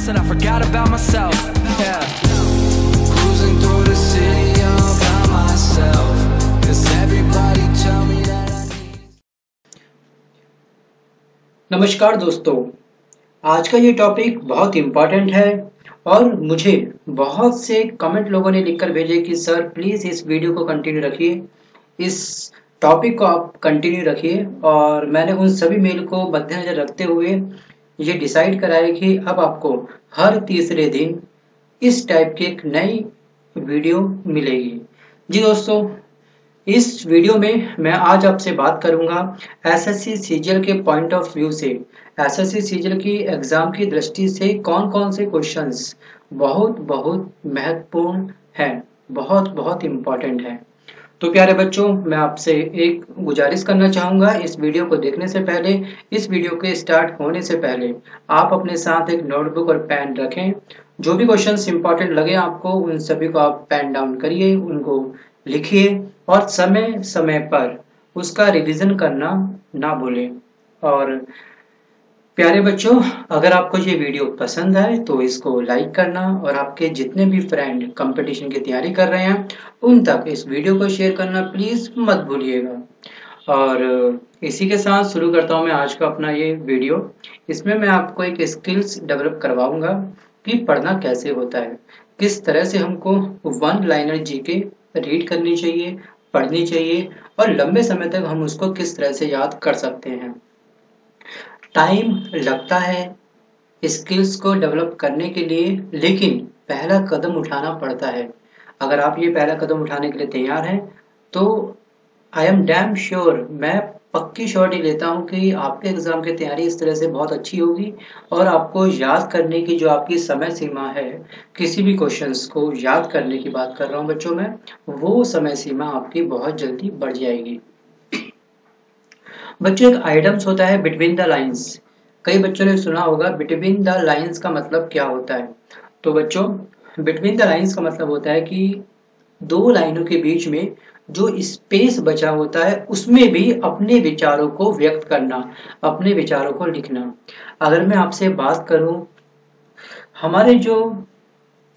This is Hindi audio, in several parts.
else and I forgot about myself. Yeah. Cruising through the city all by myself, 'cause everybody tell me that I need. नमस्कार दोस्तों, आज का ये टॉपिक बहुत इम्पोर्टेंट है और मुझे बहुत से कमेंट लोगों ने लिखकर भेजे कि सर प्लीज़ इस वीडियो को कंटिन्यू रखिए, इस टॉपिक को आप कंटिन्यू रखिए। और मैंने उन सभी मेल को मद्देनजर रखते हुए ये डिसाइड करा है कि अब आपको हर तीसरे दिन इस टाइप की एक नई वीडियो मिलेगी। जी दोस्तों, इस वीडियो में मैं आज आपसे बात करूंगा एसएससी सीजीएल के पॉइंट ऑफ व्यू से, एसएससी सीजीएल की एग्जाम की दृष्टि से कौन कौन से क्वेश्चंस बहुत बहुत महत्वपूर्ण हैं, बहुत बहुत इम्पोर्टेंट हैं। तो प्यारे बच्चों, मैं आपसे एक गुजारिश करना चाहूँगा, इस वीडियो को देखने से पहले, इस वीडियो के स्टार्ट होने से पहले आप अपने साथ एक नोटबुक और पेन रखें। जो भी क्वेश्चंस इंपॉर्टेंट लगे आपको, उन सभी को आप पेन डाउन करिए, उनको लिखिए और समय समय पर उसका रिवीजन करना ना भूलें। और प्यारे बच्चों, अगर आपको ये वीडियो पसंद आए तो इसको लाइक करना और आपके जितने भी फ्रेंड कंपटीशन की तैयारी कर रहे हैं उन तक इस वीडियो को शेयर करना प्लीज़ मत भूलिएगा। और इसी के साथ शुरू करता हूँ मैं आज का अपना ये वीडियो। इसमें मैं आपको एक स्किल्स डेवलप करवाऊंगा कि पढ़ना कैसे होता है, किस तरह से हमको वन लाइनर जीके रीड करनी चाहिए, पढ़नी चाहिए और लंबे समय तक हम उसको किस तरह से याद कर सकते हैं। टाइम लगता है स्किल्स को डेवलप करने के लिए, लेकिन पहला कदम उठाना पड़ता है। अगर आप ये पहला कदम उठाने के लिए तैयार हैं तो आई एम डैम श्योर, मैं पक्की श्योरिटी लेता हूँ कि आपके एग्जाम की तैयारी इस तरह से बहुत अच्छी होगी और आपको याद करने की जो आपकी समय सीमा है, किसी भी क्वेश्चंस को याद करने की बात कर रहा हूँ बच्चों में, वो समय सीमा आपकी बहुत जल्दी बढ़ जाएगी। बच्चों, एक आइटम्स होता है बिटवीन द लाइंस। कई बच्चों ने सुना होगा बिटवीन द लाइंस का मतलब क्या होता है। तो बच्चों, बिटवीन द लाइंस का मतलब होता है कि दो लाइनों के बीच में जो स्पेस बचा होता है उसमें भी अपने विचारों को व्यक्त करना, अपने विचारों को लिखना। अगर मैं आपसे बात करूं, हमारे जो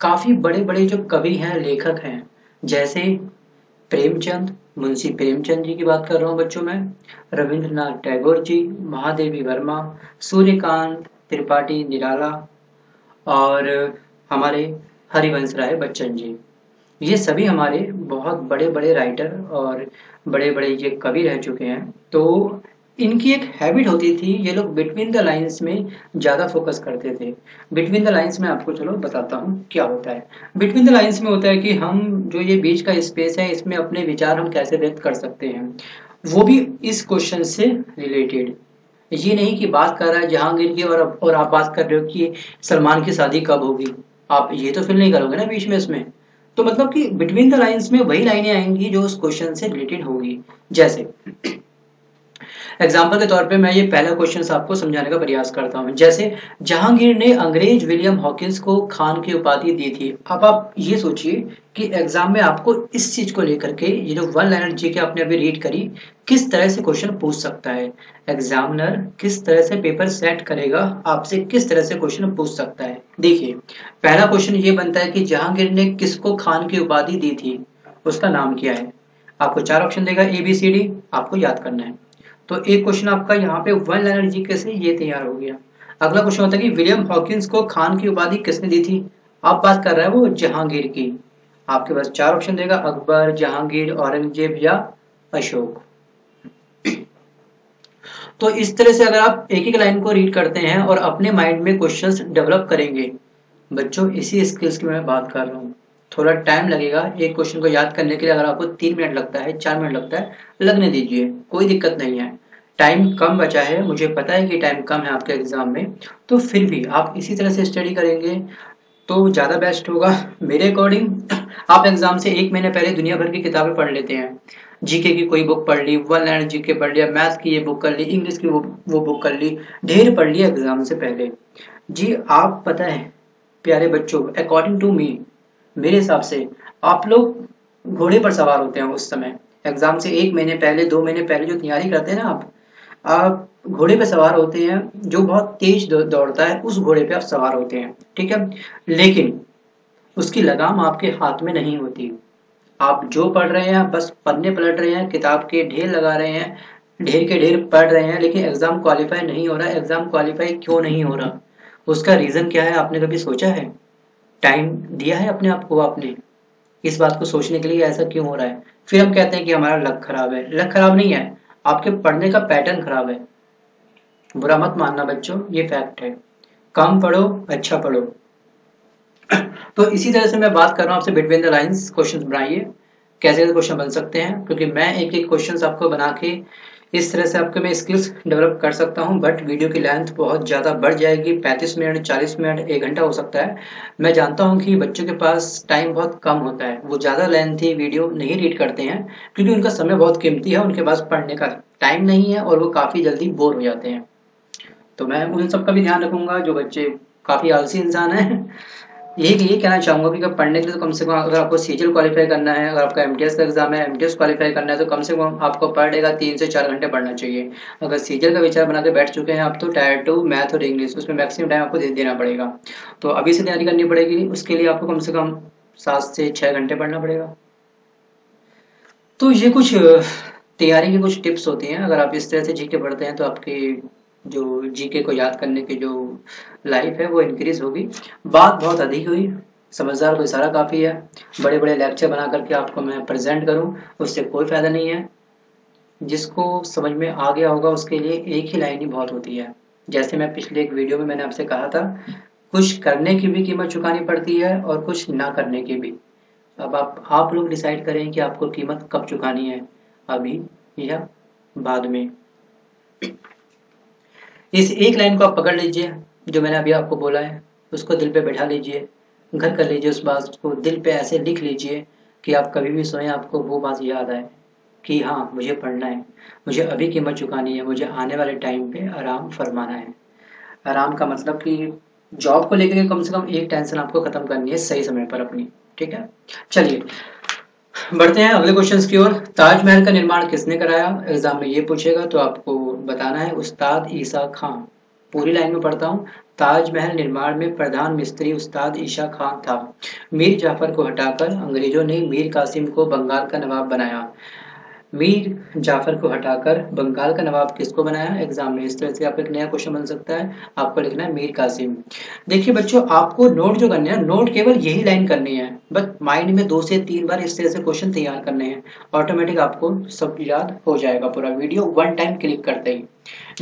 काफी बड़े बड़े जो कवि हैं, लेखक हैं, जैसे प्रेमचंद, मुंशी प्रेमचंद जी की बात कर रहा हूँ बच्चों में, रविंद्रनाथ टैगोर जी, महादेवी वर्मा, सूर्यकांत त्रिपाठी निराला और हमारे हरिवंश राय बच्चन जी, ये सभी हमारे बहुत बड़े बड़े राइटर और बड़े बड़े ये कवि रह चुके हैं। तो इनकी एक हैबिट होती थी, ये लोग बिटवीन द लाइंस में ज़्यादा फोकस करते थे। बिटवीन द लाइंस में आपको चलो बताता हूँ क्या होता है। बिटवीन द लाइंस में होता है कि हम जो ये बीच का स्पेस है, इसमें अपने विचार हम कैसे व्यक्त कर सकते हैं, वो भी इस क्वेश्चन से रिलेटेड। ये नहीं कि बात कर रहा है जहांगीर की और आप बात कर रहे हो कि सलमान की शादी कब होगी, आप ये तो फिल नहीं करोगे ना बीच में इसमें। तो मतलब कि बिटवीन द लाइंस में वही लाइनें आएंगी जो उस क्वेश्चन से रिलेटेड होगी। जैसे एग्जाम्पल के तौर पे मैं ये पहला क्वेश्चन आपको समझाने का प्रयास करता हूँ। जैसे जहांगीर ने अंग्रेज विलियम हॉकिंस को खान की उपाधि दी थी। अब आप ये सोचिए कि एग्जाम में आपको इस चीज को लेकर के, ये जो वन लाइनर जीके आपने अभी रीड करी, किस तरह से क्वेश्चन पूछ सकता है एग्जामिनर, किस तरह से पेपर सेट करेगा, आपसे किस तरह से क्वेश्चन पूछ सकता है। देखिए, पहला क्वेश्चन ये बनता है कि जहांगीर ने किसको खान की उपाधि दी थी, उसका नाम क्या है। आपको 4 ऑप्शन देगा, ABCD, आपको याद करना है। तो एक क्वेश्चन आपका यहाँ पे वन लाइनर जीके से ये तैयार हो गया। अगला क्वेश्चन होता है कि विलियम हॉकिंस को खान की उपाधि किसने दी थी। आप बात कर रहे हैं वो जहांगीर की। आपके पास 4 ऑप्शन देगा, अकबर, जहांगीर, औरंगजेब या अशोक। तो इस तरह से अगर आप एक एक लाइन को रीड करते हैं और अपने माइंड में क्वेश्चंस डेवलप करेंगे, बच्चों इसी स्किल्स की मैं बात कर रहा हूँ। थोड़ा टाइम लगेगा एक क्वेश्चन को याद करने के लिए। अगर आपको 3 मिनट लगता है, 4 मिनट लगता है, लगने दीजिए, कोई दिक्कत नहीं है। टाइम कम बचा है, मुझे पता है कि टाइम कम है आपके एग्जाम में, तो फिर भी आप इसी तरह से स्टडी करेंगे तो ज़्यादा बेस्ट होगा मेरे अकॉर्डिंग। आप एग्जाम से 1 महीने पहले दुनिया भर की किताबें पढ़ लेते हैं। जीके की कोई बुक पढ़ ली, वन लाइनर जीके पढ़ लिया, मैथ की ये बुक कर ली, इंग्लिश की वो बुक कर ली, ढेर पढ़ लिया एग्जाम से पहले। जी आप पता है प्यारे बच्चों, अकॉर्डिंग टू मी, मेरे हिसाब से आप लोग घोड़े पर सवार होते हैं उस समय। एग्जाम से 1 महीने पहले, 2 महीने पहले जो तैयारी करते हैं ना आप घोड़े पे सवार होते हैं, जो बहुत तेज दौड़ता है उस घोड़े पे आप सवार होते हैं, ठीक है। लेकिन उसकी लगाम आपके हाथ में नहीं होती। आप जो पढ़ रहे हैं बस पन्ने पलट रहे हैं, किताब के ढेर लगा रहे हैं, ढेर के ढेर पढ़ रहे हैं, लेकिन एग्जाम क्वालिफाई नहीं हो रहा। एग्जाम क्वालिफाई क्यों नहीं हो रहा? उसका रीजन क्या है? आपने कभी सोचा है? टाइम दिया है अपने आप को आपने इस बात को सोचने के लिए ऐसा क्यों हो रहा है? फिर हम कहते हैं कि हमारा लक खराब है। लक खराब नहीं है, आपके पढ़ने का पैटर्न खराब है। बुरा मत मानना बच्चों, ये फैक्ट है। कम पढ़ो, अच्छा पढ़ो। तो इसी तरह से मैं बात कर रहा हूँ आपसे, बिटवीन द लाइंस क्वेश्चंस बनाइए। कैसे क्वेश्चन बन सकते हैं, क्योंकि मैं एक एक क्वेश्चंस आपको बना के इस तरह से आपके मैं स्किल्स डेवलप कर सकता हूँ, बट वीडियो की लेंथ बहुत ज़्यादा बढ़ जाएगी। 35 मिनट, 40 मिनट, 1 घंटा हो सकता है। मैं जानता हूँ कि बच्चों के पास टाइम बहुत कम होता है, वो ज़्यादा लेंथी वीडियो नहीं रीड करते हैं, क्योंकि उनका समय बहुत कीमती है, उनके पास पढ़ने का टाइम नहीं है और वो काफ़ी जल्दी बोर हो जाते हैं। तो मैं उन सब का भी ध्यान रखूंगा जो बच्चे काफ़ी आलसी इंसान हैं। यही कहना चाहूंगा कि अगर पढ़ने के लिए तो कम से कम, अगर आपको सीजीएल क्वालिफाई करना है, अगर आपका एमटीएस का एग्जाम है, एमटीएस क्वालिफाई करना है, तो कम से कम आपको पर डे का 3 से 4 घंटे पढ़ना चाहिए। अगर सीजीएल का विचार बना के बैठ चुके हैं आप, तो टायर 2 मैथ और इंग्लिश, उसमें मैक्सिमम टाइम आपको देना पड़ेगा। तो अभी से तैयारी करनी पड़ेगी, उसके लिए आपको कम से कम 7 से 6 घंटे पढ़ना पड़ेगा। तो ये कुछ तैयारी की कुछ टिप्स होती हैं। अगर आप इस तरह से जीके पढ़ते हैं तो आपकी जो जीके को याद करने की जो लाइफ है वो इंक्रीज होगी। बात बहुत अधिक हुई, समझदार को इशारा काफ़ी है। बड़े बड़े लेक्चर बना करके आपको मैं प्रेजेंट करूं, उससे कोई फायदा नहीं है। जिसको समझ में आ गया होगा उसके लिए एक ही लाइन ही बहुत होती है। जैसे मैं पिछले एक वीडियो में मैंने आपसे कहा था, कुछ करने की भी कीमत चुकानी पड़ती है और कुछ ना करने की भी। अब आप लोग डिसाइड करें कि आपको कीमत कब चुकानी है, अभी या बाद में। इस एक लाइन को आप पकड़ लीजिए, जो मैंने अभी आपको बोला है, उसको दिल पे बैठा लीजिए, घर कर लीजिए, उस बात को दिल पे ऐसे लिख लीजिए कि आप कभी भी सोएं आपको वो बात याद आए कि हाँ मुझे पढ़ना है, मुझे अभी कीमत चुकानी है, मुझे आने वाले टाइम पे आराम फरमाना है। आराम का मतलब कि जॉब को लेकर कम से कम एक टेंशन आपको खत्म करनी है सही समय पर अपनी, ठीक है। चलिए बढ़ते हैं अगले क्वेश्चंस की ओर। ताजमहल का निर्माण किसने कराया? एग्जाम में ये पूछेगा तो आपको बताना है उस्ताद ईसा खां। पूरी लाइन में पढ़ता हूँ। ताजमहल निर्माण में प्रधान मिस्त्री उस्ताद ईसा खां था। मीर जाफर को हटाकर अंग्रेजों ने मीर कासिम को बंगाल का नवाब बनाया। मीर जाफर को हटाकर बंगाल का नवाब किसको बनाया? एग्जाम में इस तरह से आपका एक नया क्वेश्चन बन सकता है। आपको लिखना है मीर कासिम। देखिए बच्चों, आपको नोट जो करने हैं, नोट केवल यही लाइन करनी है, बस माइंड में 2 से 3 बार इस तरह से क्वेश्चन तैयार करने हैं। ऑटोमेटिक आपको सब याद हो जाएगा पूरा वीडियो वन टाइम क्लिक करते ही।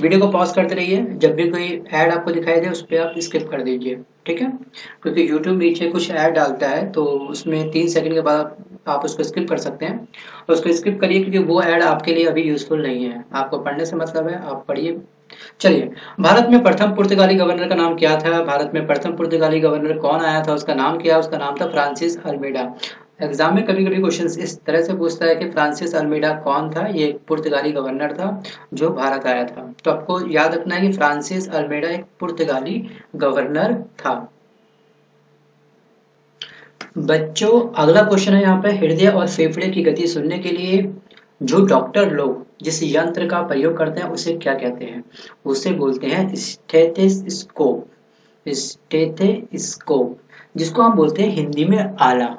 वीडियो को पॉज करते रहिए, जब भी कोई ऐड आपको दिखाई दे उस पर आप स्किप कर दीजिए, ठीक है। क्योंकि यूट्यूब नीचे कुछ ऐड डालता है तो उसमें 3 सेकंड के बाद आप उसको स्किप कर सकते हैं, और उसको स्किप करिए क्योंकि वो ऐड आपके लिए अभी यूजफुल नहीं है। आपको पढ़ने से मतलब है, आप पढ़िए। चलिए, भारत में प्रथम पुर्तगाली गवर्नर का नाम क्या था? भारत में प्रथम पुर्तगाली गवर्नर कौन आया था, उसका नाम क्या? उसका नाम था फ्रांसिस अल्मेडा। एग्जाम में कभी कभी क्वेश्चन इस तरह से पूछता है कि फ्रांसिस अल्मेडा कौन था? ये एक पुर्तगाली गवर्नर था जो भारत आया था। तो आपको याद रखना है कि फ्रांसिस अल्मेडा एक पुर्तगाली गवर्नर था। बच्चों अगला क्वेश्चन है यहाँ पे, हृदय और फेफड़े की गति सुनने के लिए जो डॉक्टर लोग जिस यंत्र का प्रयोग करते हैं उसे क्या कहते हैं? उसे बोलते हैं स्टेथोस्कोप। स्टेथोस्कोप, जिसको हम बोलते हैं हिंदी में आला।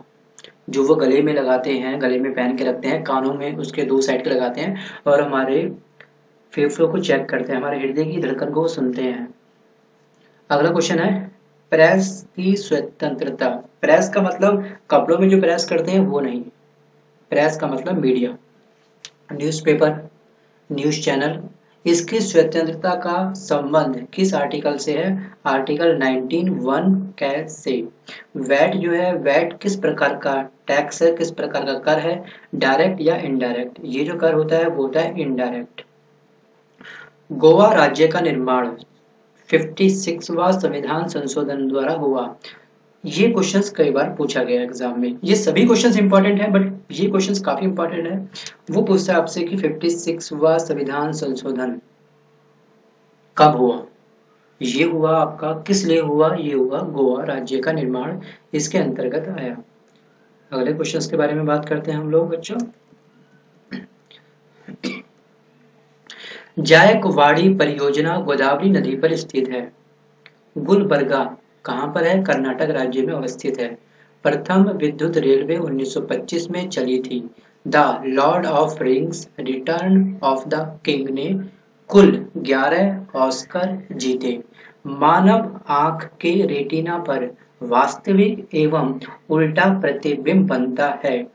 जो वो गले में लगाते हैं, गले में पहन के रखते हैं, कानों में उसके 2 साइड के लगाते हैं और हमारे फेफड़ों को चेक करते हैं, हमारे हृदय की धड़कन को सुनते हैं। अगला क्वेश्चन है, प्रेस की स्वतंत्रता। प्रेस का मतलब कपड़ों में जो प्रेस करते हैं वो नहीं, प्रेस का मतलब मीडिया, न्यूज़पेपर, न्यूज़ चैनल। इसकी स्वतंत्रता का संबंध किस आर्टिकल से है? आर्टिकल 19(1) कैसे? वैट जो है, वैट किस प्रकार का टैक्स है, किस प्रकार का कर है? डायरेक्ट या इनडायरेक्ट? ये जो कर होता है वो होता है इनडायरेक्ट। गोवा राज्य का निर्माण 56वां संविधान संशोधन द्वारा हुआ। ये क्वेश्चंस कई बार पूछा गया एग्जाम में। ये सभी क्वेश्चंस इंपॉर्टेंट है, बट ये क्वेश्चंस काफी इंपॉर्टेंट है। वो पूछता है आपसे कि 56वां संविधान संशोधन कब हुआ? ये हुआ आपका किस लिए हुआ? ये हुआ गोवा राज्य का निर्माण इसके अंतर्गत आया। अगले क्वेश्चंस के बारे में बात करते हैं हम लोग बच्चों। जायकवाड़ी परियोजना गोदावरी नदी पर स्थित है। गुलबर्गा कहाँ पर है? कर्नाटक राज्य में अवस्थित है। प्रथम विद्युत रेलवे 1925 में चली थी। The Lord of rings return of the king ने कुल 11 ऑस्कर जीते। मानव आंख के रेटिना पर वास्तविक एवं उल्टा प्रतिबिंब बनता है।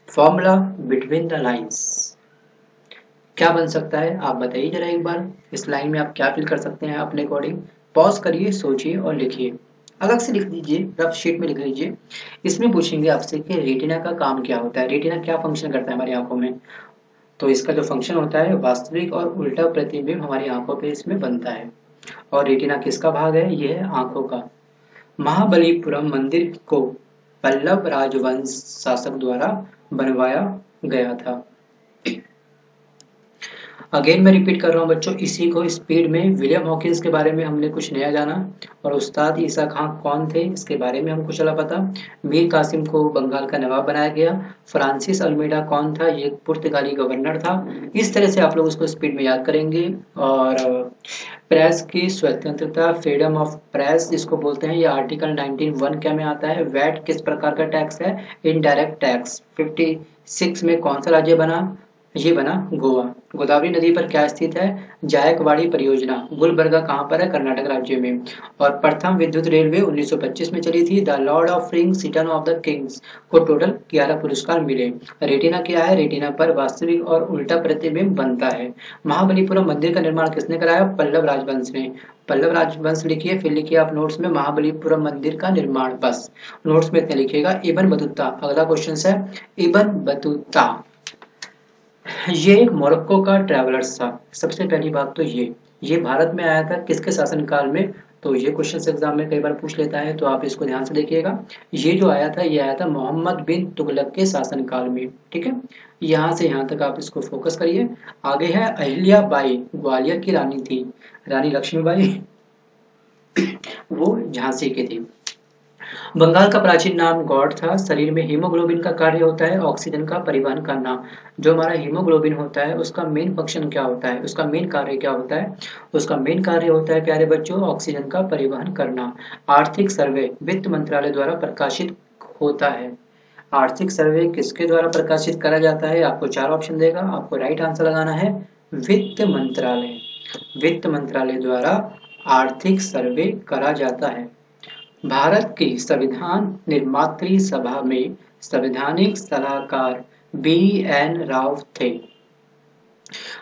फॉर्मूला बिटवीन द लाइंस क्या बन सकता है? आप बताइए जरा एक बार। इस लाइन में आप क्या फिल कर सकते हैं अपने अकॉर्डिंग? पॉज करिए, सोचिए और लिखिए। अलग से लिख दीजिए, रफ शीट में लिख लीजिए। इसमें पूछेंगे आपसे कि रेटिना का काम क्या होता है, रेटिना क्या फंक्शन करता है हमारी आंखों में। तो इसका जो फंक्शन होता है वास्तविक और उल्टा प्रतिबिंब हमारी आंखों पे इसमें बनता है। और रेटिना किसका भाग है? यह है आंखों का। महाबलीपुरम मंदिर को पल्लव राजवंश शासक द्वारा बनवाया गया था। अगेन मैं रिपीट कर रहा हूँ बच्चों, इसी को स्पीड में। विलियम हॉकिंस के बारे में हमने कुछ नया जाना और उस्ताद ईसा खां कौन थे इसके बारे में हमको चला पता। मीर कासिम को बंगाल का नवाब बनाया गया। फ्रांसिस अल्मेडा कौन था? ये पुर्तगाली गवर्नर था। इस तरह से आप लोग उसको स्पीड में याद करेंगे। और प्रेस की स्वतंत्रता, फ्रीडम ऑफ प्रेस जिसको बोलते हैं, ये आर्टिकल 19(1) क्या में आता है? वैट किस प्रकार का टैक्स है? Indirect tax. 56 में कौन सा राज्य बना? ये बना गोवा। गोदावरी नदी पर क्या स्थित है? जायकवाड़ी परियोजना। गुलबर्गा कहाँ पर है? कर्नाटक राज्य में। और प्रथम विद्युत रेलवे 1925 में चली थी। The Lord of rings return of the Kings को टोटल 11 पुरस्कार मिले। रेटिना क्या है? रेटिना पर वास्तविक और उल्टा प्रतिबिंब बनता है। महाबलीपुरम मंदिर का निर्माण किसने कराया? पल्लव राजवंश ने। पल्लव राजवंश लिखिए, फिर लिखिए आप नोट्स में महाबलीपुरम मंदिर का निर्माण। बस नोट्स में इतने लिखिएगा। इब्न बतूता अगला क्वेश्चन है। इब्न बतूता ये एक मोरक्को का ट्रैवलर्स था। सबसे पहली बात तो ये भारत में आया था किसके शासनकाल में? तो ये क्वेश्चन एग्जाम में कई बार पूछ लेता है, तो आप इसको ध्यान से देखिएगा। ये जो आया था ये आया था मोहम्मद बिन तुगलक के शासनकाल में। ठीक है, यहाँ से यहाँ तक आप इसको फोकस करिए। आगे है अहिल्या बाई, ग्वालियर की रानी थी। रानी लक्ष्मीबाई वो झांसी की थी। बंगाल का प्राचीन नाम गौड़ था। शरीर में हीमोग्लोबिन का कार्य होता है ऑक्सीजन का परिवहन करना। जो हमारा हीमोग्लोबिन होता है उसका मेन फंक्शन क्या होता है? उसका मेन कार्य क्या होता है? उसका मेन कार्य होता है प्यारे बच्चों ऑक्सीजन का परिवहन करना। आर्थिक सर्वे वित्त मंत्रालय द्वारा प्रकाशित होता है। आर्थिक सर्वे किसके द्वारा प्रकाशित करा जाता है? आपको 4 ऑप्शन देगा, आपको राइट आंसर लगाना है वित्त मंत्रालय। वित्त मंत्रालय द्वारा आर्थिक सर्वे करा जाता है। भारत की संविधान निर्मात्री सभा में संवैधानिक सलाहकार BN राव थे।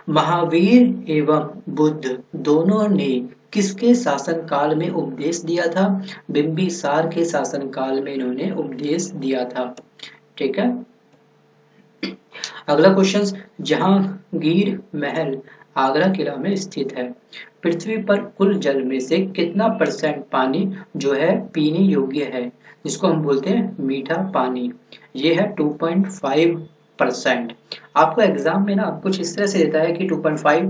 महावीर एवं बुद्ध दोनों ने किसके शासनकाल में उपदेश दिया था? बिंबिसार के शासनकाल में इन्होंने उपदेश दिया था। ठीक है, अगला क्वेश्चन, जहांगीर महल आगरा किला में स्थित है। पृथ्वी पर कुल जल में से कितना % पानी जो है पीने योग्य है, जिसको हम बोलते हैं मीठा पानी? ये है 2.5%। आपको एग्जाम में ना कुछ इस तरह से देता है कि 2.5,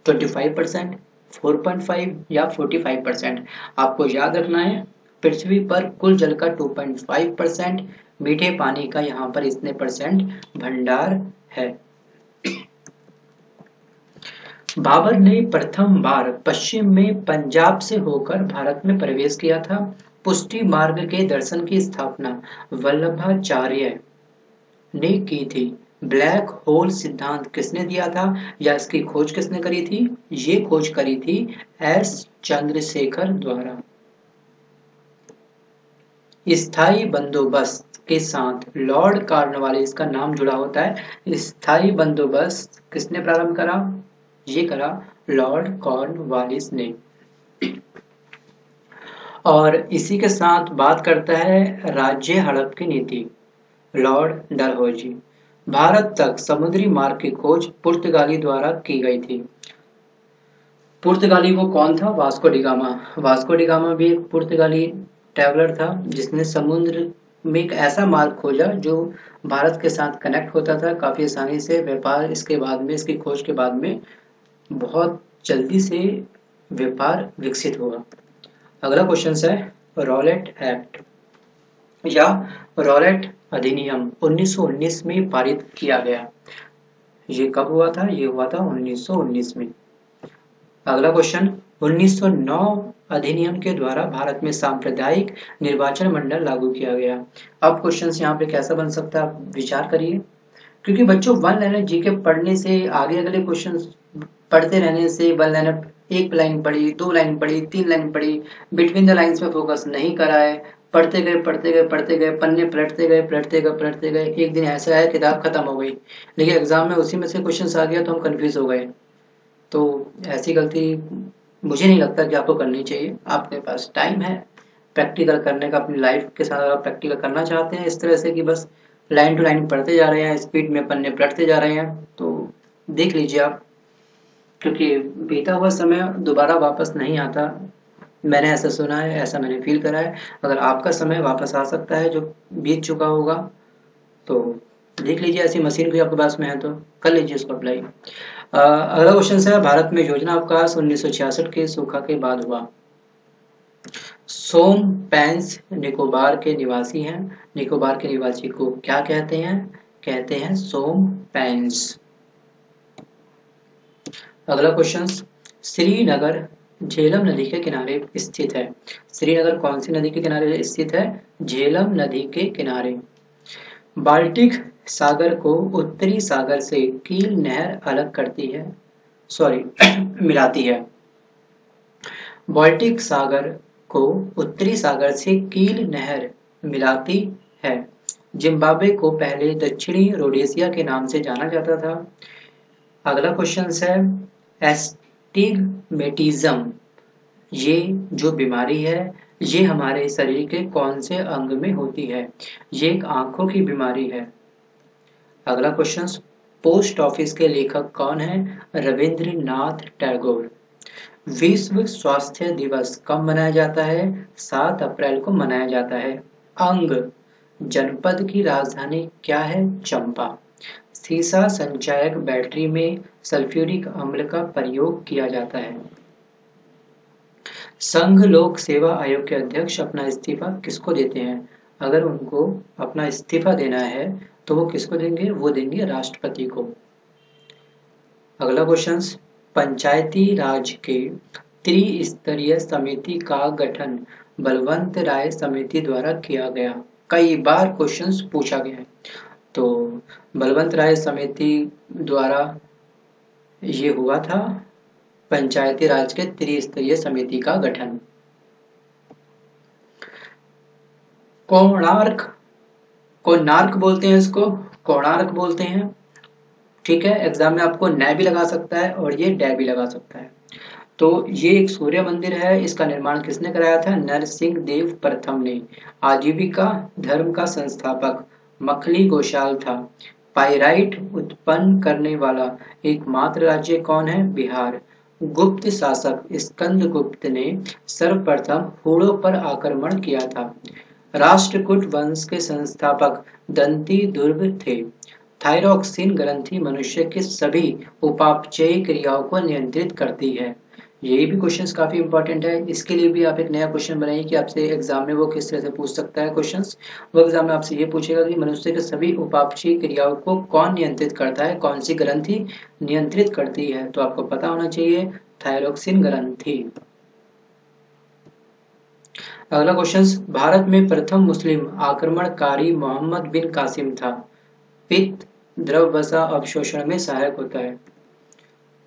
25%, 4.5 या 45%। आपको याद रखना है पृथ्वी पर कुल जल का 2.5%, मीठे पानी का यहाँ पर इतने % भंडार है। बाबर ने प्रथम बार पश्चिम में पंजाब से होकर भारत में प्रवेश किया था। पुष्टि मार्ग के दर्शन की स्थापना वल्लभाचार्य ने की थी। ब्लैक होल सिद्धांत किसने दिया था या इसकी खोज किसने करी थी? ये खोज करी थी S चंद्रशेखर द्वारा। स्थायी बंदोबस्त के साथ लॉर्ड कॉर्नवालिस का नाम जुड़ा होता है। स्थायी बंदोबस्त किसने प्रारंभ करा? ये करा लॉर्ड कॉर्नवालिस ने। और इसी के साथ बात करता है राज्य हड़प की नीति, लॉर्ड डलहौजी। भारत तक समुद्री मार्ग की खोज पुर्तगाली द्वारा की गई थी। पुर्तगाली वो कौन था? Vasco da Gama. वास्को डिगामा भी एक पुर्तगाली ट्रैवलर था जिसने समुद्र में एक ऐसा मार्ग खोजा जो भारत के साथ कनेक्ट होता था काफी आसानी से। व्यापार इसके बाद में, इसकी खोज के बाद में बहुत जल्दी से व्यापार विकसित हुआ। अगला क्वेश्चन है रॉलेट एक्ट या रॉलेट अधिनियम 1919 में पारित किया गया। ये कब हुआ था? ये हुआ था 1919 में। अगला क्वेश्चन, 1909 अधिनियम के द्वारा भारत में सांप्रदायिक निर्वाचन मंडल लागू किया गया। अब क्वेश्चन यहाँ पे कैसा बन सकता है, आप विचार करिए। क्योंकि बच्चों वन लाइनर जीके पढ़ने से, आगे अगले क्वेश्चन पढ़ते रहने से, वन लाइनर एक लाइन पढ़ी, 2 लाइन पढ़ी, 3 लाइन पढ़ी, बिटवीन द लाइन्स में फोकस नहीं करा है, पढ़ते गए पढ़ते गए पढ़ते गए, पन्ने पलटते गए पलटते गए पलटते गए, एक दिन ऐसा आया किताब खत्म हो गई, लेकिन एग्जाम में उसी में से क्वेश्चन आ गया तो हम कंफ्यूज हो गए। तो ऐसी गलती मुझे नहीं लगता कि आपको करनी चाहिए। आपके पास टाइम है प्रैक्टिकल करने का, अपनी लाइफ के साथ अगर आप प्रैक्टिकल करना चाहते हैं इस तरह से कि बस लाइन टू लाइन पढ़ते जा रहे हैं, स्पीड में पन्ने पलटते जा रहे हैं, तो देख लीजिए आप। क्योंकि बीता हुआ समय दोबारा वापस नहीं आता, मैंने ऐसा सुना है, ऐसा मैंने फील करा है। अगर आपका समय वापस आ सकता है जो बीत चुका होगा, तो देख लीजिए, ऐसी मशीन कोई आपके पास में है तो कर लीजिए उसको अप्लाई। अगला क्वेश्चन है, भारत में योजना अवकाश 1966 के सूखा के बाद हुआ। सोम पैंस निकोबार के निवासी हैं। निकोबार के निवासी को क्या कहते हैं? कहते हैं सोम पैंस। अगला क्वेश्चन, श्रीनगर झेलम नदी के किनारे स्थित है। श्रीनगर कौन सी नदी के किनारे स्थित है? झेलम नदी के किनारे। बाल्टिक सागर को उत्तरी सागर से कील नहर अलग करती है, सॉरी मिलाती है। बाल्टिक सागर को उत्तरी सागर से कील नहर मिलाती है। जिम्बाब्वे को पहले दक्षिणी रोडेशिया के नाम से जाना जाता था। अगला क्वेश्चन है, एस्टिग्मेटिज्म, ये जो बीमारी है ये हमारे शरीर के कौन से अंग में होती है? ये एक आंखों की बीमारी है। अगला क्वेश्चन, पोस्ट ऑफिस के लेखक कौन है? रविंद्रनाथ टैगोर। विश्व स्वास्थ्य दिवस कब मनाया जाता है? 7 अप्रैल को मनाया जाता है। अंग जनपद की राजधानी क्या है? चंपा। सीसा संचायक बैटरी में सल्फ्यूरिक अम्ल का प्रयोग किया जाता है। संघ लोक सेवा आयोग के अध्यक्ष अपना इस्तीफा किसको देते हैं? अगर उनको अपना इस्तीफा देना है तो वो किसको देंगे? वो देंगे राष्ट्रपति को। अगला क्वेश्चन, पंचायती राज के त्रिस्तरीय समिति का गठन बलवंत राय समिति द्वारा किया गया। कई बार क्वेश्चंस पूछा गया है, तो बलवंत राय समिति द्वारा ये हुआ था पंचायती राज के त्रिस्तरीय समिति का गठन। कोणार्क बोलते हैं इसको, कोणार्क बोलते हैं। ठीक है, एग्जाम में आपको न भी लगा सकता है और ये डै भी लगा सकता है। तो ये एक सूर्य मंदिर है, इसका निर्माण किसने कराया था? नरसिंह देव प्रथम ने। आजीविका धर्म का संस्थापक मखली गोशाल था। पाइराइट उत्पन्न करने वाला एकमात्र राज्य कौन है? बिहार। गुप्त शासक स्कंदगुप्त ने सर्वप्रथम हूणों पर आक्रमण किया था। राष्ट्रकूट वंश के संस्थापक दंती दुर्ग थे। थायरॉक्सिन ग्रंथि मनुष्य के सभी उपापचयी क्रियाओं को नियंत्रित करती है। ये भी क्वेश्चंस काफी इंपॉर्टेंट है। इसके लिए भी आप एक नया क्वेश्चन बनाइए कि आपसे एग्जाम में वो किस तरह से पूछ सकता है क्वेश्चंस। वो एग्जाम में आपसे ये पूछेगा कि मनुष्य के सभी उपापचयी क्रियाओं को कौन नियंत्रित करता है, कौन सी ग्रंथि नियंत्रित करती है? तो आपको पता होना चाहिए थायरॉक्सिन ग्रंथि। अगला क्वेश्चन, भारत में प्रथम मुस्लिम आक्रमणकारी मोहम्मद बिन कासिम था। पित्त द्रव वसा अवशोषण में सहायक होता है।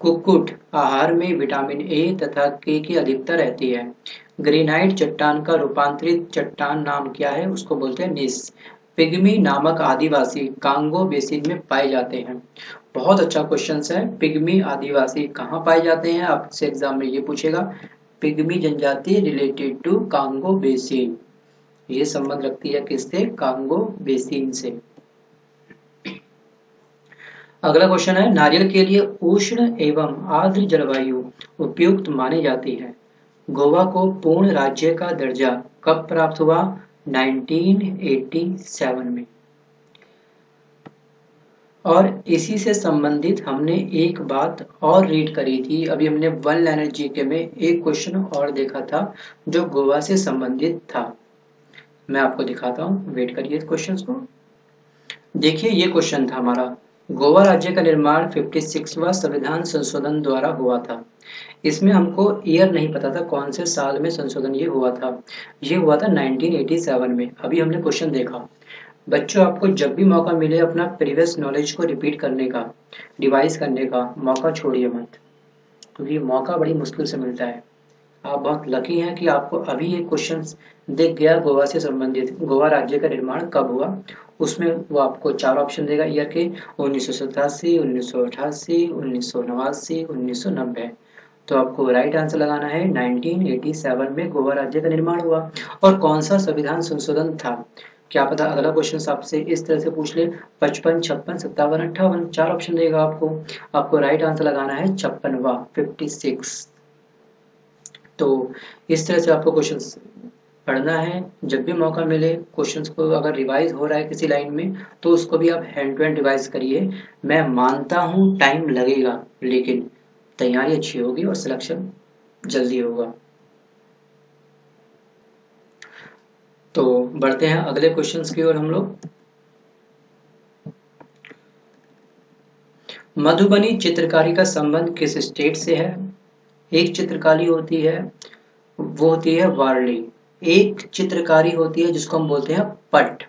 कुक्कुट आहार में विटामिन ए तथा के की अधिकता रहती है। ग्रेनाइट चट्टान का रूपांतरित चट्टान नाम क्या है? उसको बोलते हैं नीस। पिग्मी नामक आदिवासी कांगो बेसिन में पाए जाते हैं। बहुत अच्छा क्वेश्चन है। पिग्मी आदिवासी कहाँ पाए जाते हैं? आपसे एग्जाम में ये पूछेगा। पिग्मी जनजाति रिलेटेड टू कांगो बेसिन, ये संबंध रखती है किससे? कांगो बेसिन से। अगला क्वेश्चन है, नारियल के लिए उष्ण एवं आर्द्र जलवायु उपयुक्त मानी जाती है। गोवा को पूर्ण राज्य का दर्जा कब प्राप्त हुआ? 1987 में। और इसी से संबंधित हमने एक बात और रीड करी थी। अभी हमने वन लाइनर जीके में एक क्वेश्चन और देखा था जो गोवा से संबंधित था। मैं आपको दिखाता हूँ, वेट करिए क्वेश्चन को। देखिए ये क्वेश्चन था हमारा, गोवा राज्य का निर्माण 56वां संविधान संशोधन द्वारा हुआ था। इसमें हमको ईयर नहीं पता था कौन से साल में संशोधन ये हुआ था। ये हुआ था 1987 में। अभी हमने क्वेश्चन देखा। बच्चों, आपको जब भी मौका मिले अपना प्रीवियस नॉलेज को रिपीट करने का, रिवाइज करने का मौका छोड़िए मत, क्योंकि मौका बड़ी मुश्किल से मिलता है। आप बहुत लकी हैं कि आपको अभी ये क्वेश्चन दिख गया गोवा से संबंधित। गोवा राज्य का निर्माण कब हुआ, उसमें वो आपको 4 ऑप्शन देगा ईयर के, 1987, 1988, 1989, 1990। तो आपको राइट आंसर लगाना है 1987 में गोवा राज्य का निर्माण हुआ। और कौन सा संविधान संशोधन था, क्या पता अगला क्वेश्चन आपसे इस तरह से पूछ ले, 55, 56, 57, 58, 4 ऑप्शन देगा आपको राइट आंसर लगाना है 56वां, 56। तो इस तरह से आपको क्वेश्चंस पढ़ना है। जब भी मौका मिले क्वेश्चंस को, अगर रिवाइज हो रहा है किसी लाइन में तो उसको भी आप हैंड टू हैंड रिवाइज करिए। मैं मानता हूँ टाइम लगेगा, लेकिन तैयारी अच्छी होगी और सिलेक्शन जल्दी होगा। तो बढ़ते हैं अगले क्वेश्चंस की ओर हम लोग। मधुबनी चित्रकारी का संबंध किस स्टेट से है? एक चित्रकारी होती है वो होती है वारली, एक चित्रकारी होती है जिसको हम बोलते हैं पट।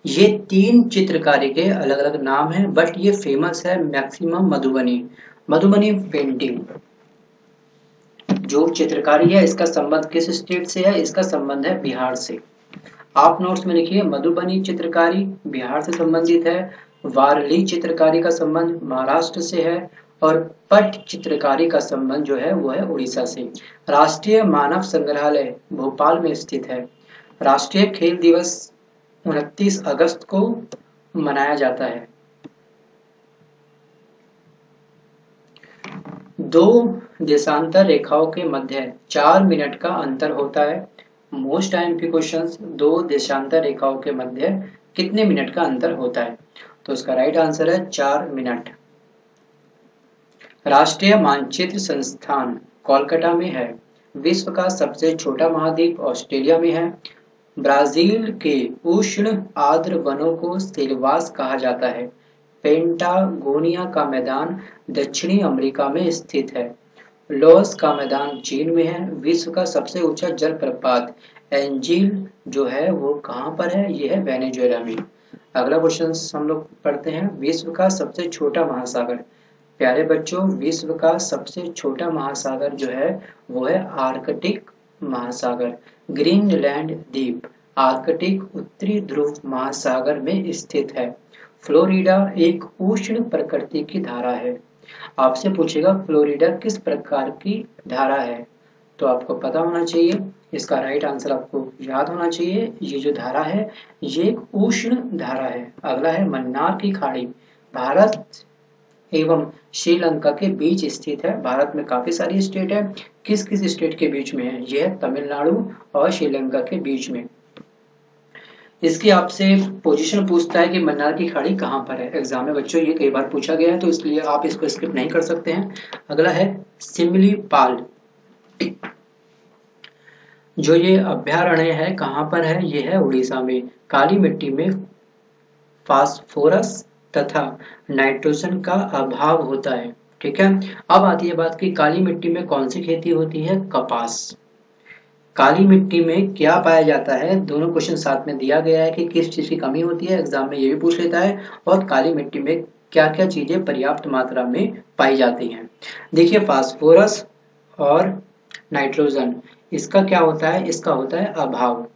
ये 3 चित्रकारी के अलग अलग नाम हैं, बट ये फेमस है मैक्सिमम मधुबनी पेंटिंग। जो चित्रकारी है इसका संबंध किस स्टेट से है? इसका संबंध है बिहार से। आप नोट्स में लिखिए, मधुबनी चित्रकारी बिहार से संबंधित है, वारली चित्रकारी का संबंध महाराष्ट्र से है, और पट चित्रकारी का संबंध जो है वो है उड़ीसा से। राष्ट्रीय मानव संग्रहालय भोपाल में स्थित है। राष्ट्रीय खेल दिवस 29 अगस्त को मनाया जाता है। 2 देशांतर रेखाओं के मध्य 4 मिनट का अंतर होता है। मोस्ट टाइम के क्वेश्चंस, 2 देशांतर रेखाओं के मध्य कितने मिनट का अंतर होता है? तो इसका राइट आंसर है 4 मिनट। राष्ट्रीय मानचित्र संस्थान कोलकाता में है। विश्व का सबसे छोटा महाद्वीप ऑस्ट्रेलिया में है। ब्राजील के उष्ण आर्द्र वनों को सिलवास कहा जाता है। पेंटागोनिया का मैदान दक्षिणी अमेरिका में स्थित है। लॉस का मैदान चीन में है। विश्व का सबसे ऊंचा जलप्रपात एंजिल जो है वो कहाँ पर है? ये है वेनेजुएला में। अगला क्वेश्चन हम लोग पढ़ते हैं, विश्व का सबसे छोटा महासागर। प्यारे बच्चों, विश्व का सबसे छोटा महासागर जो है वो है आर्कटिक महासागर। ग्रीनलैंड द्वीप आर्कटिक उत्तरी ध्रुव महासागर में स्थित है। फ्लोरिडा एक उष्ण प्रकृति की धारा है। आपसे पूछेगा फ्लोरिडा किस प्रकार की धारा है, तो आपको पता होना चाहिए, इसका राइट आंसर आपको याद होना चाहिए। ये जो धारा है ये एक उष्ण धारा है। अगला है मन्नार की खाड़ी, भारत एवं श्रीलंका के बीच स्थित है। भारत में काफी सारी स्टेट है, किस किस स्टेट के बीच में है? यह है तमिलनाडु और श्रीलंका के बीच में। इसकी आपसे पोजीशन पूछता है कि मन्नार की खाड़ी कहाँ पर है। एग्जाम में बच्चों ये कई बार पूछा गया है, तो इसलिए आप इसको स्किप नहीं कर सकते हैं। अगला है सिमलीपाल, जो ये अभ्यारण्य है कहाँ पर है? ये है उड़ीसा में। काली मिट्टी में फास्फोरस तथा नाइट्रोजन का अभाव होता है। ठीक है, अब आती है बात कि काली मिट्टी में कौन सी खेती होती है? कपास। काली मिट्टी में क्या पाया जाता है? दोनों क्वेश्चन साथ में दिया गया है कि किस चीज की कमी होती है, एग्जाम में ये भी पूछ लेता है, और काली मिट्टी में क्या क्या चीजें पर्याप्त मात्रा में पाई जाती हैं। देखिए, फास्फोरस और नाइट्रोजन, इसका क्या होता है? इसका होता है अभाव।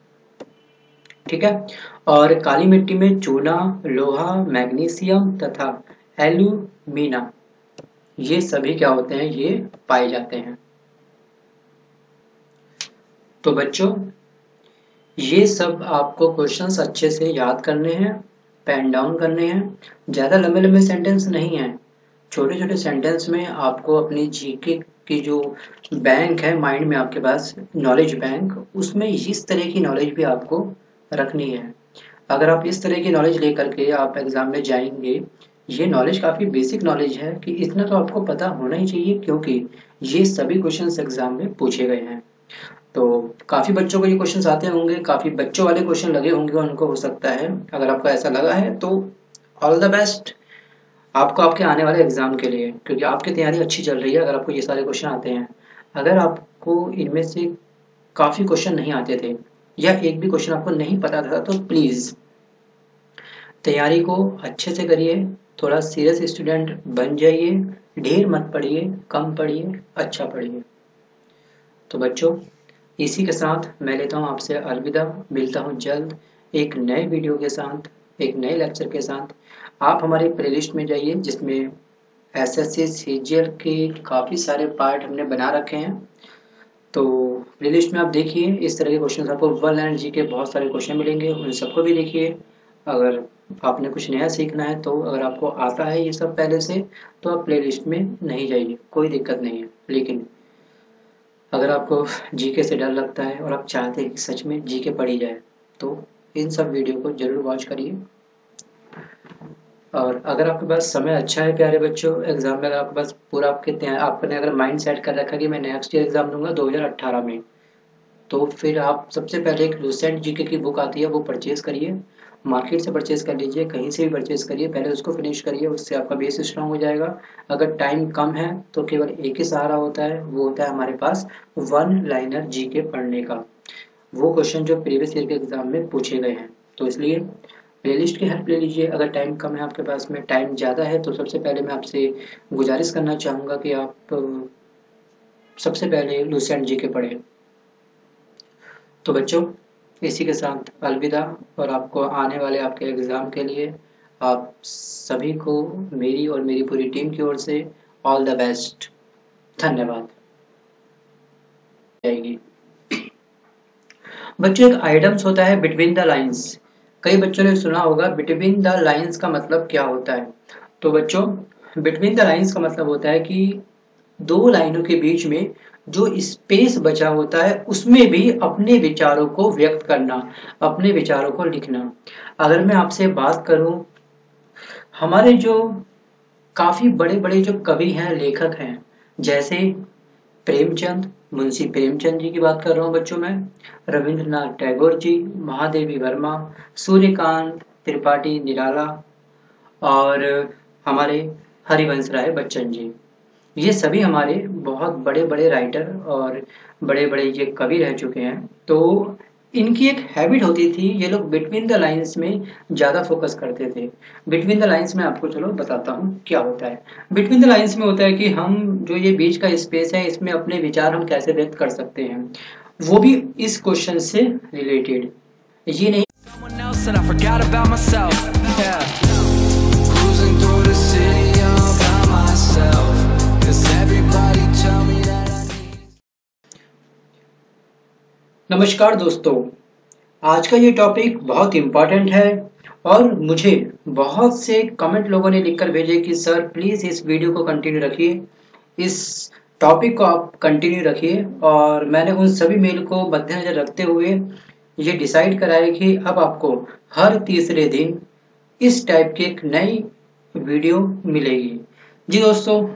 ठीक है, और काली मिट्टी में चूना, लोहा, मैग्नीशियम तथा एल्यूमिना, ये सभी क्या होते हैं? ये पाए जाते हैं। तो बच्चों, ये सब आपको क्वेश्चंस अच्छे से याद करने हैं, पेन डाउन करने हैं। ज़्यादा लंबे लंबे सेंटेंस नहीं हैं, छोटे छोटे सेंटेंस में आपको अपनी जीके की जो बैंक है माइंड में आपके पास, नॉलेज बैंक, उसमें इस तरह की नॉलेज भी आपको रखनी है। अगर आप इस तरह की नॉलेज लेकर के आप एग्जाम में जाएंगे, ये नॉलेज काफ़ी बेसिक नॉलेज है कि इतना तो आपको पता होना ही चाहिए, क्योंकि ये सभी क्वेश्चंस एग्जाम में पूछे गए हैं। तो काफ़ी बच्चों को ये क्वेश्चंस आते होंगे, काफ़ी बच्चों वाले क्वेश्चन लगे होंगे उनको, हो सकता है। अगर आपको ऐसा लगा है तो ऑल द बेस्ट, आपको आपके आने वाले एग्जाम के लिए, क्योंकि आपकी तैयारी अच्छी चल रही है अगर आपको ये सारे क्वेश्चन आते हैं। अगर आपको इनमें से काफ़ी क्वेश्चन नहीं आते थे या एक भी क्वेश्चन आपको नहीं पता था तो प्लीज़ तैयारी को अच्छे से करिए, थोड़ा सीरियस स्टूडेंट बन जाइए, ढेर मत पढ़िए, कम पढ़िए, अच्छा पढ़िए। तो बच्चों, इसी के साथ मैं लेता हूँ आपसे अलविदा। मिलता हूँ जल्द एक नए वीडियो के साथ, एक नए लेक्चर के साथ। आप हमारे प्लेलिस्ट में जाइए जिसमें एसएससी सीजीएल के काफ़ी सारे पार्ट हमने बना रखे हैं। तो प्लेलिस्ट में आप देखिए, इस तरह के क्वेश्चन आपको वर्ल्ड एंड जी के बहुत सारे क्वेश्चन मिलेंगे, उन सबको भी देखिए। अगर आपने कुछ नया सीखना है तो अगर आपको आता है ये सब पहले से तो आप प्लेलिस्ट में नहीं जाइए, कोई दिक्कत नहीं है। लेकिन अगर आपको जीके से डर लगता है और आप चाहते हैं कि सच में जीके पढ़ी जाए तो इन सब वीडियो को जरूर वॉच करिए। और अगर आपके पास समय अच्छा है प्यारे बच्चों, एग्जाम में अगर आपके पास पूरा आपने अगर माइंड सेट कर रखा है कि मैं नेक्स्ट ईयर एग्जाम दूंगा 2018 में, तो फिर आप सबसे पहले एक लूसेंट जीके की बुक आती है वो परचेज करिए, मार्केट से परचेज कर लीजिए, कहीं से भी परचेज करिए, पहले उसको फिनिश करिए, उससे आपका बेस स्ट्रांग हो जाएगा। अगर टाइम कम है तो केवल एक ही सहारा होता है, वो होता है हमारे पास वन लाइनर जीके पढ़ने का, वो क्वेश्चन जो प्रीवियस ईयर के एग्जाम में पूछे गए हैं। तो इसलिए प्लेलिस्ट की हेल्प ले लीजिए। अगर टाइम कम है आपके पास में, टाइम ज़्यादा है, तो सबसे पहले मैं आपसे गुजारिश करना चाहूँगा कि आप सबसे पहले लूसेंट जीके पढ़ें। तो बच्चों, इसी के साथ अलविदा, और आपको आने वाले आपके एग्ज़ाम के लिए आप सभी को मेरी और मेरी पूरी टीम की ओर से ऑल द बेस्ट। धन्यवाद। जाएगी बच्चों, एक आइटम्स होता है बिटवीन द लाइंस। कई बच्चों ने सुना होगा बिटवीन द लाइंस का मतलब क्या होता है। तो बच्चों, बिटवीन द लाइंस का मतलब होता है कि दो लाइनों के बीच में जो स्पेस बचा होता है उसमें भी अपने विचारों को व्यक्त करना, अपने विचारों को लिखना। अगर मैं आपसे बात करूं, हमारे जो काफी बड़े बड़े जो कवि हैं, लेखक हैं, जैसे प्रेमचंद, मुंशी प्रेमचंद जी की बात कर रहा हूँ बच्चों मैं, रविंद्रनाथ टैगोर जी, महादेवी वर्मा, सूर्यकांत त्रिपाठी निराला, और हमारे हरिवंश राय बच्चन जी, ये सभी हमारे बहुत बड़े बड़े राइटर और बड़े बड़े ये कवि रह चुके हैं। तो इनकी एक हैबिट होती थी, ये लोग बिटवीन द लाइंस में ज़्यादा फोकस करते थे। बिटवीन द लाइंस में आपको चलो बताता हूँ क्या होता है। बिटवीन द लाइंस में होता है कि हम जो ये बीच का स्पेस है इसमें अपने विचार हम कैसे व्यक्त कर सकते हैं, वो भी इस क्वेश्चन से रिलेटेड। ये नहीं Someone else and I forgot about myself. Yeah. Cruising through the city all by myself. 'Cause everybody tell me that I need. नमस्कार दोस्तों, आज का ये टॉपिक बहुत इम्पोर्टेंट है और मुझे बहुत से कमेंट लोगों ने लिखकर भेजे कि सर प्लीज़ इस वीडियो को कंटिन्यू रखिए, इस टॉपिक को आप कंटिन्यू रखिए। और मैंने उन सभी मेल को मद्देनजर रखते हुए ये डिसाइड करा है कि अब आपको हर तीसरे दिन इस टाइप की एक नई वीडियो मिलेगी। जी दोस्तों,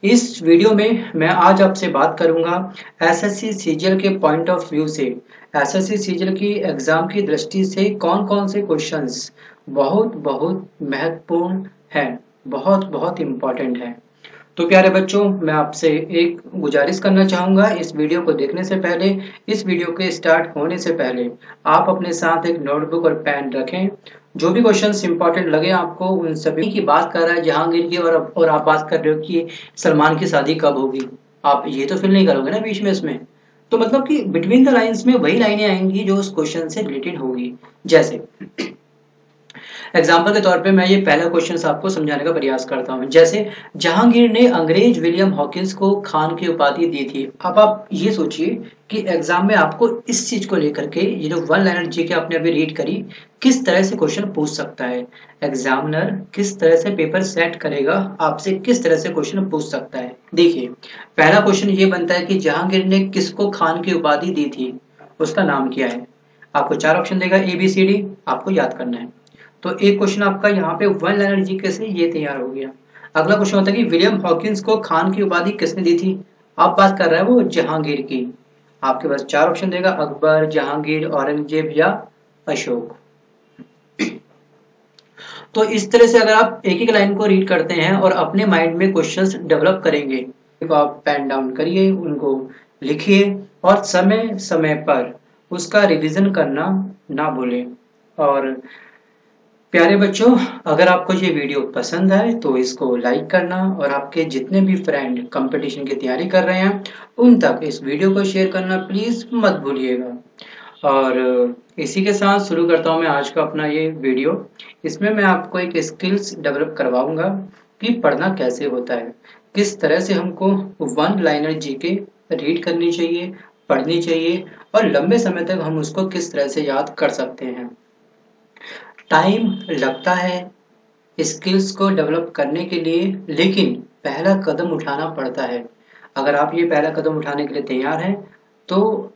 इस वीडियो में मैं आज आपसे बात करूंगा एसएससी सीजीएल के पॉइंट ऑफ व्यू से, एसएससी सीजीएल की एग्जाम की दृष्टि से कौन कौन से क्वेश्चंस बहुत बहुत महत्वपूर्ण हैं, बहुत बहुत इम्पोर्टेंट हैं। तो प्यारे बच्चों, मैं आपसे एक गुजारिश करना चाहूँगा, इस वीडियो को देखने से पहले, इस वीडियो के स्टार्ट होने से पहले आप अपने साथ एक नोटबुक और पेन रखें। जो भी क्वेश्चंस इंपॉर्टेंट लगे आपको, उन सभी की बात कर रहा है जहांगीर की, और आप बात कर रहे हो कि सलमान की शादी कब होगी, आप ये तो फिल नहीं करोगे ना बीच में इसमें। तो मतलब कि बिटवीन द लाइन्स में वही लाइनें आएंगी जो उस क्वेश्चन से रिलेटेड होगी। जैसे एग्जाम्पल के तौर पे मैं ये पहला क्वेश्चन आपको समझाने का प्रयास करता हूँ। जैसे जहांगीर ने अंग्रेज विलियम हॉकिंस को खान की उपाधि दी थी। अब आप ये सोचिए कि एग्जाम में आपको इस चीज को लेकर के, ये जो वन लाइनर जीके आपने अभी रीड करी, किस तरह से क्वेश्चन पूछ सकता है एग्जामिनर, किस तरह से पेपर सेट करेगा, आपसे किस तरह से क्वेश्चन पूछ सकता है। देखिए, पहला क्वेश्चन ये बनता है कि जहांगीर ने किसको खान की उपाधि दी थी, उसका नाम क्या है। आपको 4 ऑप्शन देगा ABCD, आपको याद करना है। तो एक क्वेश्चन आपका यहाँ पे वन लाइनर जीके से ये तैयार हो गया। अगला क्वेश्चन होता है कि विलियम हॉकिंस को खान की उपाधि किसने दी थी। आप बात कर रहा है वो जहांगीर की। आपके पास 4 ऑप्शन देगा, अकबर, जहांगीर, औरंगजेब या अशोक। तो इस तरह से अगर आप एक एक लाइन को रीड करते हैं और अपने माइंड में क्वेश्चंस डेवलप करेंगे, तो आप पेन डाउन करिए, उनको लिखिए और समय समय पर उसका रिवीजन करना ना भूलें। और प्यारे बच्चों, अगर आपको ये वीडियो पसंद आए तो इसको लाइक करना और आपके जितने भी फ्रेंड कंपटीशन की तैयारी कर रहे हैं उन तक इस वीडियो को शेयर करना प्लीज़ मत भूलिएगा। और इसी के साथ शुरू करता हूँ मैं आज का अपना ये वीडियो। इसमें मैं आपको एक स्किल्स डेवलप करवाऊंगा कि पढ़ना कैसे होता है, किस तरह से हमको वन लाइनर जीके रीड करनी चाहिए, पढ़नी चाहिए और लंबे समय तक हम उसको किस तरह से याद कर सकते हैं। टाइम लगता है स्किल्स को डेवलप करने के लिए, लेकिन पहला कदम उठाना पड़ता है। अगर आप ये पहला कदम उठाने के लिए तैयार हैं तो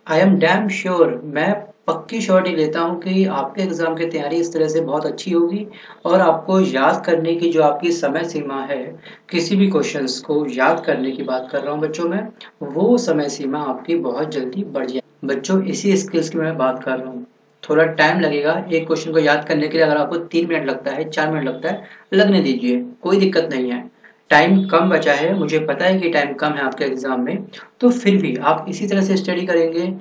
आई एम डैम श्योर, मैं पक्की श्योरिटी लेता हूँ कि आपके एग्जाम की तैयारी इस तरह से बहुत अच्छी होगी और आपको याद करने की जो आपकी समय सीमा है, किसी भी क्वेश्चंस को याद करने की बात कर रहा हूँ बच्चों मैं, वो समय सीमा आपकी बहुत जल्दी बढ़ जाए। बच्चों इसी स्किल्स की मैं बात कर रहा हूँ। थोड़ा टाइम लगेगा एक क्वेश्चन को याद करने के लिए, अगर आपको 3 मिनट लगता है, 4 मिनट लगता है, लगने दीजिए, कोई दिक्कत नहीं है। टाइम कम बचा है, मुझे पता है कि टाइम कम है आपके एग्जाम में, तो फिर भी आप इसी तरह से स्टडी करेंगे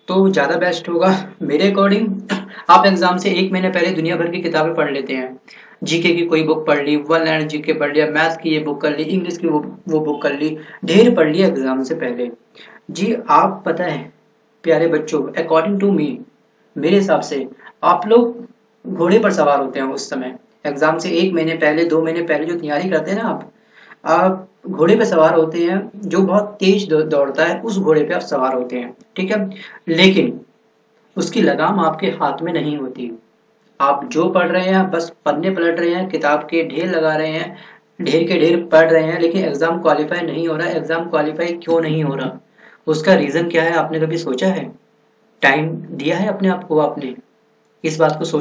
तो ज़्यादा बेस्ट होगा। मेरे अकॉर्डिंग आप एग्जाम से 1 महीने पहले दुनिया भर की किताबें पढ़ लेते हैं। जीके की कोई बुक पढ़ ली, वन लाइनर जीके पढ़ लिया, मैथ की ये बुक कर ली, इंग्लिश की वो बुक कर ली, ढेर पढ़ लिया एग्जाम से पहले। जी आप पता है प्यारे बच्चों, अकॉर्डिंग टू मी, मेरे हिसाब से आप लोग घोड़े पर सवार होते हैं उस समय। एग्जाम से 1 महीने पहले, 2 महीने पहले जो तैयारी करते हैं ना आप घोड़े पे सवार होते हैं जो बहुत तेज दौड़ता है, उस घोड़े पे आप सवार होते हैं, ठीक है। लेकिन उसकी लगाम आपके हाथ में नहीं होती। आप जो पढ़ रहे हैं बस पन्ने पलट रहे हैं, किताब के ढेर लगा रहे हैं, ढेर के ढेर पढ़ रहे हैं, लेकिन एग्जाम क्वालिफाई नहीं हो रहा। एग्जाम क्वालिफाई क्यों नहीं हो रहा, उसका रीजन क्या है, आपने कभी सोचा है? टाइम दिया है अपने आप को आपने? इस बात को सोच